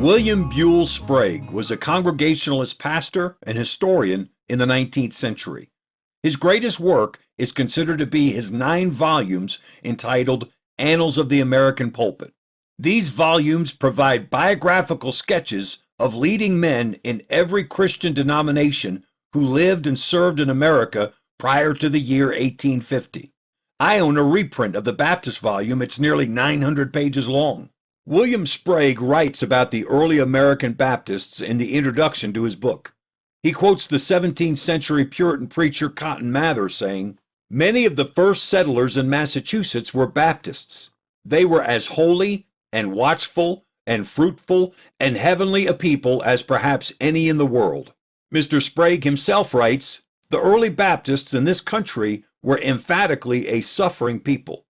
William Buell Sprague was a Congregationalist pastor and historian in the 19th century. His greatest work is considered to be his 9 volumes entitled Annals of the American Pulpit. These volumes provide biographical sketches of leading men in every Christian denomination who lived and served in America prior to the year 1850. I own a reprint of the Baptist volume. It's nearly 900 pages long. William Sprague writes about the early American Baptists in the introduction to his book. He quotes the 17th century Puritan preacher Cotton Mather saying, "Many of the first settlers in Massachusetts were Baptists. They were as holy and watchful and fruitful and heavenly a people as perhaps any in the world." Mr. Sprague himself writes, "The early Baptists in this country were emphatically a suffering people.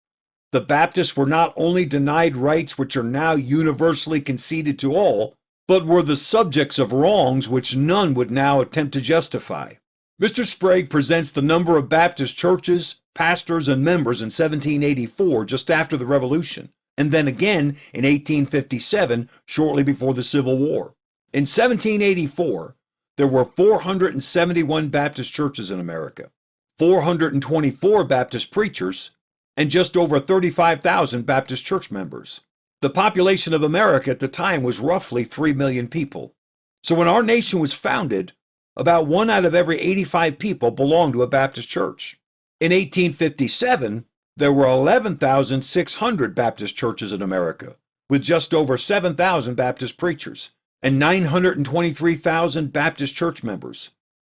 The Baptists were not only denied rights which are now universally conceded to all, but were the subjects of wrongs which none would now attempt to justify." Mr. Sprague presents the number of Baptist churches, pastors, and members in 1784, just after the Revolution, and then again in 1857, shortly before the Civil War. In 1784, there were 471 Baptist churches in America, 424 Baptist preachers, and just over 35,000 Baptist church members. The population of America at the time was roughly 3 million people. So when our nation was founded, about 1 out of every 85 people belonged to a Baptist church. In 1857, there were 11,600 Baptist churches in America, with just over 7,000 Baptist preachers and 923,000 Baptist church members.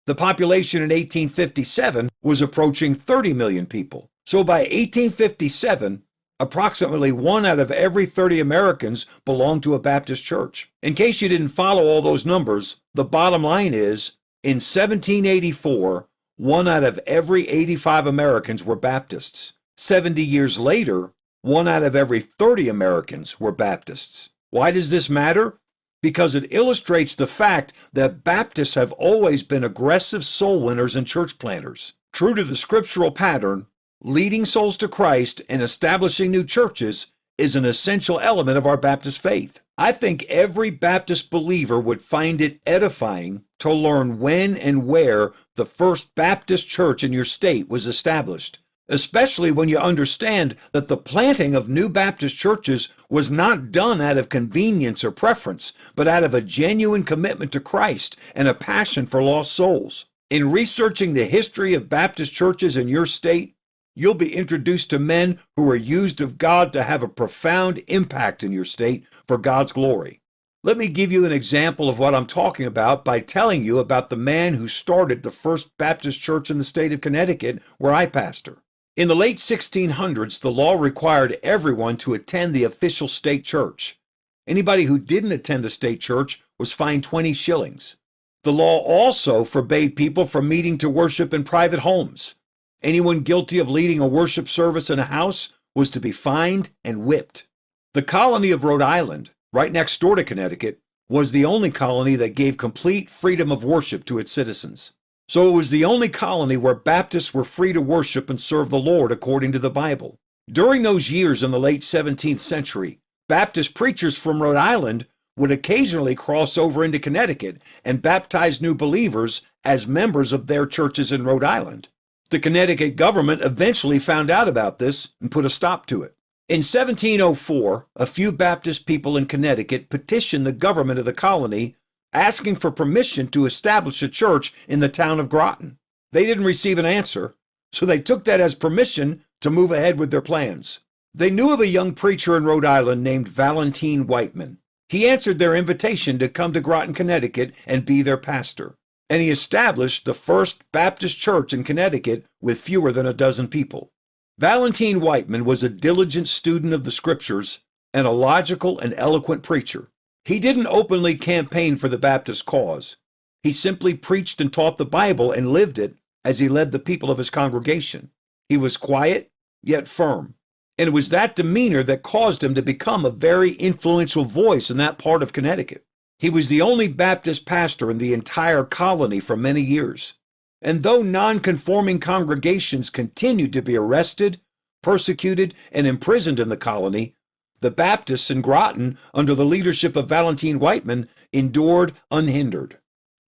The population in 1857 was approaching 30 million people. So by 1857, approximately 1 out of every 30 Americans belonged to a Baptist church. In case you didn't follow all those numbers, the bottom line is, in 1784, 1 out of every 85 Americans were Baptists. 70 years later, 1 out of every 30 Americans were Baptists. Why does this matter? Because it illustrates the fact that Baptists have always been aggressive soul winners and church planters. True to the scriptural pattern, leading souls to Christ and establishing new churches is an essential element of our Baptist faith. I think every Baptist believer would find it edifying to learn when and where the first Baptist church in your state was established, especially when you understand that the planting of new Baptist churches was not done out of convenience or preference, but out of a genuine commitment to Christ and a passion for lost souls. In researching the history of Baptist churches in your state, you'll be introduced to men who are used of God to have a profound impact in your state for God's glory. Let me give you an example of what I'm talking about by telling you about the man who started the first Baptist church in the state of Connecticut, where I pastor. In the late 1600s, the law required everyone to attend the official state church. Anybody who didn't attend the state church was fined 20 shillings. The law also forbade people from meeting to worship in private homes. Anyone guilty of leading a worship service in a house was to be fined and whipped. The colony of Rhode Island, right next door to Connecticut, was the only colony that gave complete freedom of worship to its citizens. So it was the only colony where Baptists were free to worship and serve the Lord according to the Bible. During those years in the late 17th century, Baptist preachers from Rhode Island would occasionally cross over into Connecticut and baptize new believers as members of their churches in Rhode Island. The Connecticut government eventually found out about this and put a stop to it. In 1704, a few Baptist people in Connecticut petitioned the government of the colony asking for permission to establish a church in the town of Groton. They didn't receive an answer, so they took that as permission to move ahead with their plans. They knew of a young preacher in Rhode Island named Valentine Wightman. He answered their invitation to come to Groton, Connecticut and be their pastor. And he established the first Baptist church in Connecticut with fewer than a dozen people. Valentine Wightman was a diligent student of the scriptures and a logical and eloquent preacher. He didn't openly campaign for the Baptist cause. He simply preached and taught the Bible and lived it as he led the people of his congregation. He was quiet, yet firm. And it was that demeanor that caused him to become a very influential voice in that part of Connecticut. He was the only Baptist pastor in the entire colony for many years. And though non-conforming congregations continued to be arrested, persecuted, and imprisoned in the colony, The Baptists in Groton, under the leadership of Valentine Wightman, endured unhindered.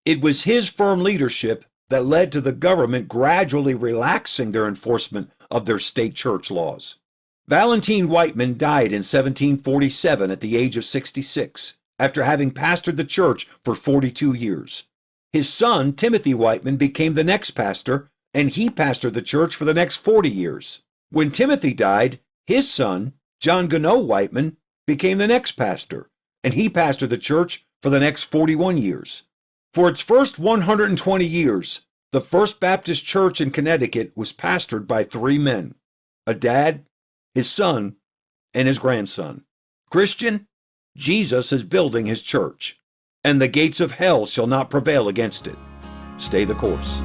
It was his firm leadership that led to the government gradually relaxing their enforcement of their state church laws. Valentine Wightman died in 1747 at the age of 66, after having pastored the church for 42 years. His son, Timothy Wightman, became the next pastor, and he pastored the church for the next 40 years. When Timothy died, his son, John Gano Wightman, became the next pastor, and he pastored the church for the next 41 years. For its first 120 years, the First Baptist Church in Connecticut was pastored by 3 men: a dad, his son, and his grandson. Christian, Jesus is building his church, and the gates of hell shall not prevail against it. Stay the course.